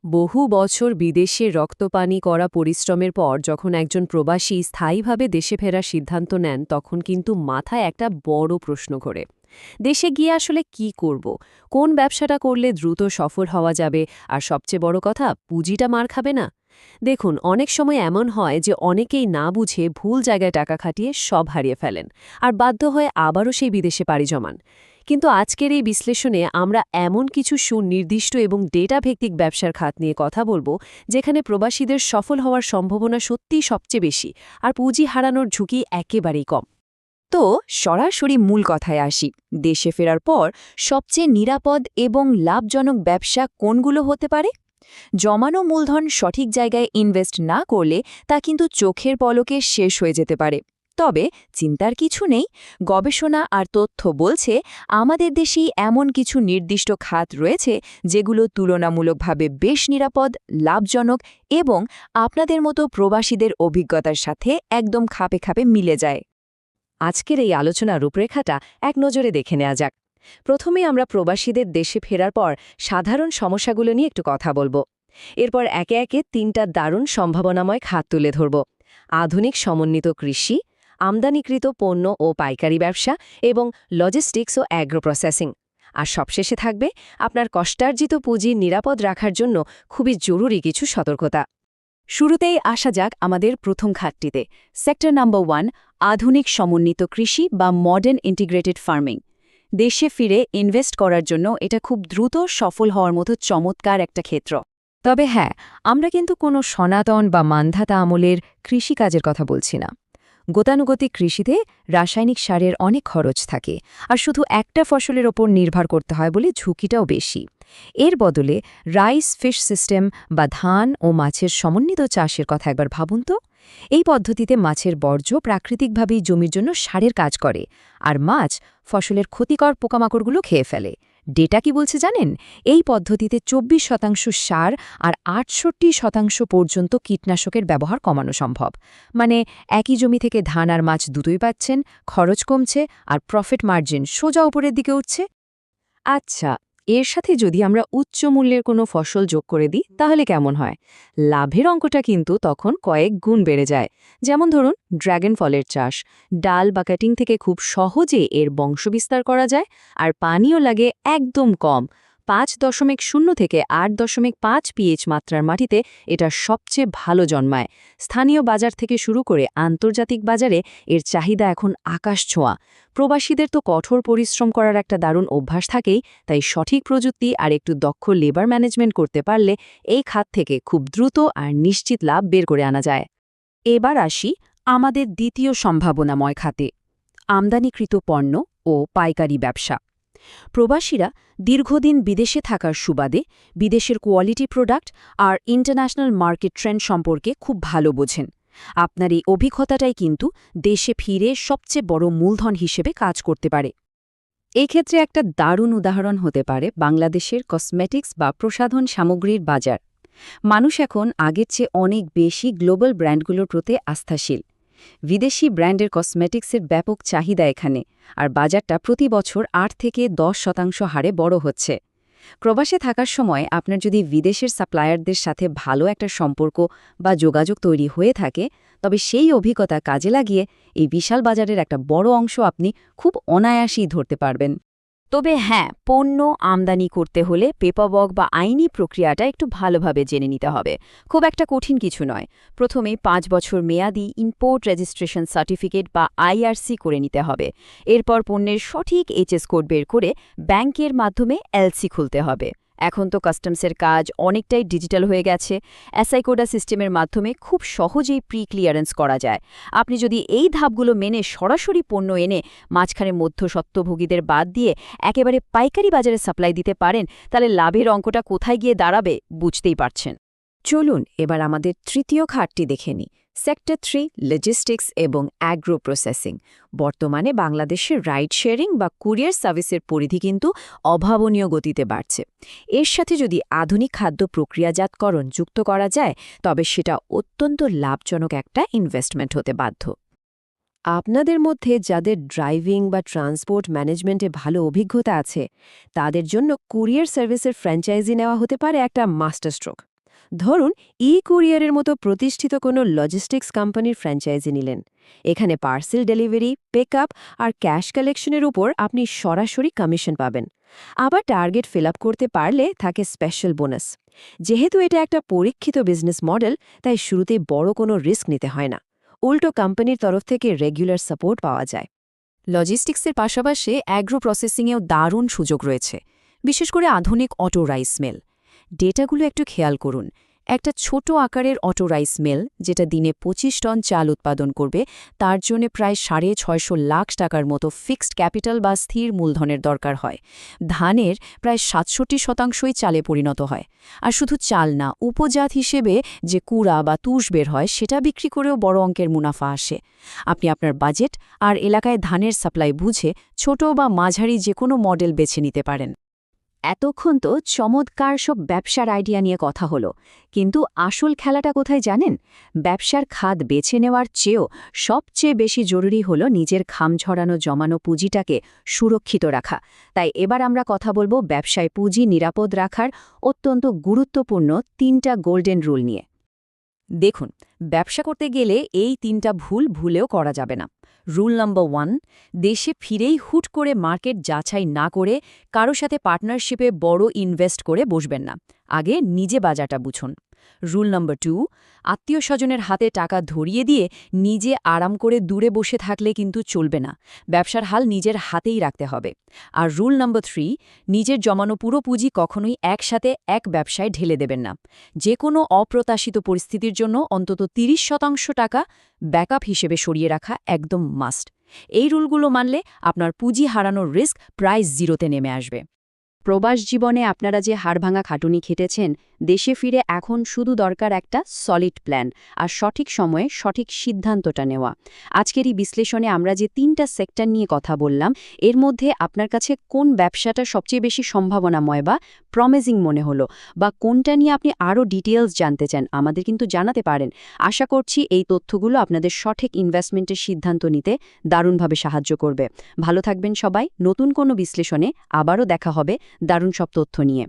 বহু বছর বিদেশে রক্তপানি করা পরিশ্রমের পর যখন একজন প্রবাসী স্থায়ীভাবে দেশে ফেরার সিদ্ধান্ত নেন তখন কিন্তু মাথায় একটা বড় প্রশ্ন ঘোরে। দেশে গিয়ে আসলে কি করব, কোন ব্যবসাটা করলে দ্রুত সফল হওয়া যাবে, আর সবচেয়ে বড় কথা পুঁজিটা মার খাবে না। দেখুন, অনেক সময় এমন হয় যে অনেকেই না বুঝে ভুল জায়গায় টাকা খাটিয়ে সব হারিয়ে ফেলেন, আর বাধ্য হয়ে আবারও সেই বিদেশে পাড়ি জমান। কিন্তু আজকের এই বিশ্লেষণে আমরা এমন কিছু সুনির্দিষ্ট এবং ডেটা ভিত্তিক ব্যবসার খাত নিয়ে কথা বলবো, যেখানে প্রবাসীদের সফল হওয়ার সম্ভাবনা সত্যিই সবচেয়ে বেশি, আর পুঁজি হারানোর ঝুঁকি একেবারেই কম। তো সরাসরি মূল কথায় আসি, দেশে ফেরার পর সবচেয়ে নিরাপদ এবং লাভজনক ব্যবসা কোনগুলো হতে পারে? জমানো মূলধন সঠিক জায়গায় ইনভেস্ট না করলে তা কিন্তু চোখের পলকে শেষ হয়ে যেতে পারে। তবে চিন্তার কিছু নেই, গবেষণা আর তথ্য বলছে আমাদের দেশেই এমন কিছু নির্দিষ্ট খাত রয়েছে যেগুলো তুলনামূলকভাবে বেশ নিরাপদ, লাভজনক এবং আপনাদের মতো প্রবাসীদের অভিজ্ঞতার সাথে একদম খাপে খাপে মিলে যায়। আজকের এই আলোচনার রূপরেখাটা এক নজরে দেখে নেওয়া যাক। প্রথমে আমরা প্রবাসীদের দেশে ফেরার পর সাধারণ সমস্যাগুলো নিয়ে একটু কথা বলবো। এরপর একে একে তিনটা দারুণ সম্ভাবনাময় খাত তুলে ধরব: আধুনিক সমন্বিত কৃষি, আমদানিকৃত পণ্য ও পাইকারি ব্যবসা এবং লজিস্টিক্স ও অ্যাগ্রো প্রসেসিং। আর সবশেষে থাকবে আপনার কষ্টার্জিত পুঁজি নিরাপদ রাখার জন্য খুবই জরুরি কিছু সতর্কতা। শুরুতেই আসা যাক আমাদের প্রথম খাতটিতে, সেক্টর নাম্বার 1, আধুনিক সমন্বিত কৃষি বা মডার্ন ইন্টিগ্রেটেড ফার্মিং। দেশে ফিরে ইনভেস্ট করার জন্য এটা খুব দ্রুত সফল হওয়ার মতো চমৎকার একটা ক্ষেত্র। তবে হ্যাঁ, আমরা কিন্তু কোনো সনাতন বা মান্ধাতা আমলের কৃষিকাজের কথা বলছি না। গতানুগতিক কৃষিতে রাসায়নিক সারের অনেক খরচ থাকে, আর শুধু একটা ফসলের ওপর নির্ভর করতে হয় বলে ঝুঁকিটাও বেশি। এর বদলে রাইস ফিশ সিস্টেম বা ধান ও মাছের সমন্বিত চাষের কথা একবার ভাবুন তো। এই পদ্ধতিতে মাছের বর্জ্য প্রাকৃতিকভাবেই জমির জন্য সারের কাজ করে, আর মাছ ফসলের ক্ষতিকর পোকামাকড়গুলো খেয়ে ফেলে। ডেটা কি বলছে জানেন? এই পদ্ধতিতে ২৪% সার আর ৬৮% পর্যন্ত কীটনাশকের ব্যবহার কমানো সম্ভব। মানে একই জমি থেকে ধান আর মাছ দুটোই পাচ্ছেন, খরচ কমছে, আর প্রফিট মার্জিন সোজা উপরের দিকে উঠছে। আচ্ছা, এর সাথে যদি আমরা উচ্চ মূল্যের কোনো ফসল যোগ করে দিই তাহলে কেমন হয়? লাভের অঙ্কটা কিন্তু তখন কয়েক গুণ বেড়ে যায়। যেমন ধরুন ড্র্যাগন ফলের চাষ, ডাল বা কাটিং থেকে খুব সহজে এর বংশবিস্তার করা যায়, আর পানিও লাগে একদম কম। ৫.০ থেকে ৮.৫ পিএইচ মাত্রার মাটিতে এটা সবচেয়ে ভালো জন্মায়। স্থানীয় বাজার থেকে শুরু করে আন্তর্জাতিক বাজারে এর চাহিদা এখন আকাশ ছোঁয়া। প্রবাসীদের তো কঠোর পরিশ্রম করার একটা দারুণ অভ্যাস থাকেই, তাই সঠিক প্রযুক্তি আর একটু দক্ষ লেবার ম্যানেজমেন্ট করতে পারলে এই খাত থেকে খুব দ্রুত আর নিশ্চিত লাভ বের করে আনা যায়। এবার আসি আমাদের দ্বিতীয় সম্ভাবনাময় খাতে, আমদানিকৃত পণ্য ও পাইকারি ব্যবসা। প্রবাসীরা দীর্ঘদিন বিদেশে থাকার সুবাদে বিদেশের কোয়ালিটি প্রোডাক্ট আর ইন্টারন্যাশনাল মার্কেট ট্রেন্ড সম্পর্কে খুব ভালো বোঝেন। আপনার এই অভিজ্ঞতাটাই কিন্তু দেশে ফিরে সবচেয়ে বড় মূলধন হিসেবে কাজ করতে পারে। এই ক্ষেত্রে একটা দারুণ উদাহরণ হতে পারে বাংলাদেশের কসমেটিক্স বা প্রসাধন সামগ্রীর বাজার। মানুষ এখন আগের চেয়ে অনেক বেশি গ্লোবাল ব্র্যান্ডগুলোর প্রতি আস্থাশীল। বিদেশি ব্র্যান্ডের কসমেটিক্সের ব্যাপক চাহিদা এখানে, আর বাজারটা প্রতি বছর ৮ থেকে ১০% হারে বড় হচ্ছে। প্রবাসে থাকার সময় আপনার যদি বিদেশের সাপ্লায়ারদের সাথে ভালো একটা সম্পর্ক বা যোগাযোগ তৈরি হয়ে থাকে, তবে সেই অভিজ্ঞতা কাজে লাগিয়ে এই বিশাল বাজারের একটা বড় অংশ আপনি খুব অনায়াসেই ধরতে পারবেন। তবে হ্যাঁ, পণ্য আমদানি করতে হলে পেপারওয়ার্ক বা আইনি প্রক্রিয়াটা একটু ভালোভাবে জেনে নিতে হবে। খুব একটা কঠিন কিছু নয়। প্রথমে ৫ বছর মেয়াদি ইম্পোর্ট রেজিস্ট্রেশন সার্টিফিকেট বা আইআরসি করে নিতে হবে। এরপর পণ্যের সঠিক এইচএস কোড বের করে ব্যাংকের মাধ্যমে এলসি খুলতে হবে। এখন তো কাস্টমসের কাজ অনেকটাই ডিজিটাল হয়ে গেছে। এসআই কোডা সিস্টেমের মাধ্যমে খুব সহজেই প্রি ক্লিয়ারেন্স করা যায়। আপনি যদি এই ধাপগুলো মেনে সরাসরি পণ্য এনে মাঝখানে মধ্যস্বত্বভোগীদের বাদ দিয়ে একেবারে পাইকারি বাজারে সাপ্লাই দিতে পারেন, তাহলে লাভের অঙ্কটা কোথায় গিয়ে দাঁড়াবে বুঝতেই পারছেন। চলুন এবার আমাদের তৃতীয় খাতটি দেখে নিই, সেক্টর ৩, লজিস্টিক্স এবং অ্যাগ্রো প্রসেসিং। বর্তমানে বাংলাদেশের রাইড শেয়ারিং বা কুরিয়ার সার্ভিসের পরিধি কিন্তু অভাবনীয় গতিতে বাড়ছে। এর সাথে যদি আধুনিক খাদ্য প্রক্রিয়াজাতকরণ যুক্ত করা যায়, তবে সেটা অত্যন্ত লাভজনক একটা ইনভেস্টমেন্ট হতে বাধ্য। আপনাদের মধ্যে যাদের ড্রাইভিং বা ট্রান্সপোর্ট ম্যানেজমেন্টে ভালো অভিজ্ঞতা আছে, তাদের জন্য কুরিয়ার সার্ভিসের ফ্র্যাঞ্চাইজি নেওয়া হতে পারে একটা মাস্টার স্ট্রোক। ধরুন কুরিয়ারের মতো প্রতিষ্ঠিত কোনো লজিস্টিক্স কোম্পানির ফ্র্যাঞ্চাইজি নিলেন। এখানে পার্সেল ডেলিভারি, পিকআপ আর ক্যাশ কালেকশনের উপর আপনি সরাসরি কমিশন পাবেন। আবার টার্গেট ফিল আপ করতে পারলে থাকে স্পেশাল বোনাস। যেহেতু এটা একটা পরীক্ষিত বিজনেস মডেল, তাই শুরুতেই বড় কোনো রিস্ক নিতে হয় না। উল্টো কোম্পানির তরফ থেকে রেগুলার সাপোর্ট পাওয়া যায়। লজিস্টিক্সের পাশাপাশি অ্যাগ্রো প্রসেসিংয়েও দারুণ সুযোগ রয়েছে, বিশেষ করে আধুনিক অটো রাইস মিল। ডেটাগুলো একটু খেয়াল করুন। একটা ছোট আকারের অটো রাইস মিল, যেটা দিনে ২৫ টন চাল উৎপাদন করবে, তার জন্য প্রায় ৬৫০ লাখ টাকার মতো ফিক্সড ক্যাপিটাল বা স্থির মূলধনের দরকার হয়। ধানের প্রায় ৬৭% চালে পরিণত হয়। আর শুধু চাল না, উপজাত হিসেবে যে কুড়া বা তুষ বের হয়, সেটা বিক্রি করেও বড় অঙ্কের মুনাফা আসে। আপনি আপনার বাজেট আর এলাকায় ধানের সাপ্লাই বুঝে ছোট বা মাঝারি যে কোনো মডেল বেছে নিতে পারেন। এতক্ষণ তো চমৎকার সব ব্যবসার আইডিয়া নিয়ে কথা হলো, কিন্তু আসল খেলাটা কোথায় জানেন? ব্যবসার খাত বেছে নেওয়ার চেয়েও সবচেয়ে বেশি জরুরি হলো নিজের খাম ঝরানো জমানো পুঁজিটাকে সুরক্ষিত রাখা। তাই এবার আমরা কথা বলবো ব্যবসায় পুঁজি নিরাপদ রাখার অত্যন্ত গুরুত্বপূর্ণ ৩টা গোল্ডেন রুল নিয়ে। দেখুন, ব্যবসা করতে গেলে এই ৩টা ভুল ভুলেও করা যাবে না। রুল নাম্বার 1, দেশে ফিরেই হুট করে মার্কেট যাচাই না করে কারো সাথে পার্টনারশিপে বড় ইনভেস্ট করে বসবেন না। আগে নিজে বাজারটা বুঝুন। রুল নাম্বার 2, আত্মীয় স্বজনের হাতে টাকা ধরিয়ে দিয়ে নিজে আরাম করে দূরে বসে থাকলে কিন্তু চলবে না। ব্যবসার হাল নিজের হাতেই রাখতে হবে। আর রুল নাম্বার 3, নিজের জমানো পুরো পুঁজি কখনোই একসাথে এক ব্যবসায় ঢেলে দেবেন না। যে কোনো অপ্রত্যাশিত পরিস্থিতির জন্য অন্তত ৩০% টাকা ব্যাকআপ হিসেবে সরিয়ে রাখা একদম মাস্ট। এই রুলগুলো মানলে আপনার পুঁজি হারানোর রিস্ক প্রায় জিরোতে নেমে আসবে। প্রবাস জীবনে আপনারা যে হাড়ভাঙা খাটুনি খেটেছেন, দেশে ফিরে এখন শুধু দরকার একটা সলিড প্ল্যান আর সঠিক সময়ে সঠিক সিদ্ধান্তটা নেওয়া। আজকের এই বিশ্লেষণে আমরা যে ৩টা সেক্টর নিয়ে কথা বললাম, এর মধ্যে আপনার কাছে কোন ব্যবসাটা সবচেয়ে বেশি সম্ভাবনাময় বা প্রমিজিং মনে হলো, বা কোনটা নিয়ে আপনি আরও ডিটেইলস জানতে চান, আমাদের কিন্তু জানাতে পারেন। আশা করছি এই তথ্যগুলো আপনাদের সঠিক ইনভেস্টমেন্টের সিদ্ধান্ত নিতে দারুণভাবে সাহায্য করবে। ভালো থাকবেন সবাই। নতুন কোনো বিশ্লেষণে আবারও দেখা হবে দারুণ সব তথ্য নিয়ে।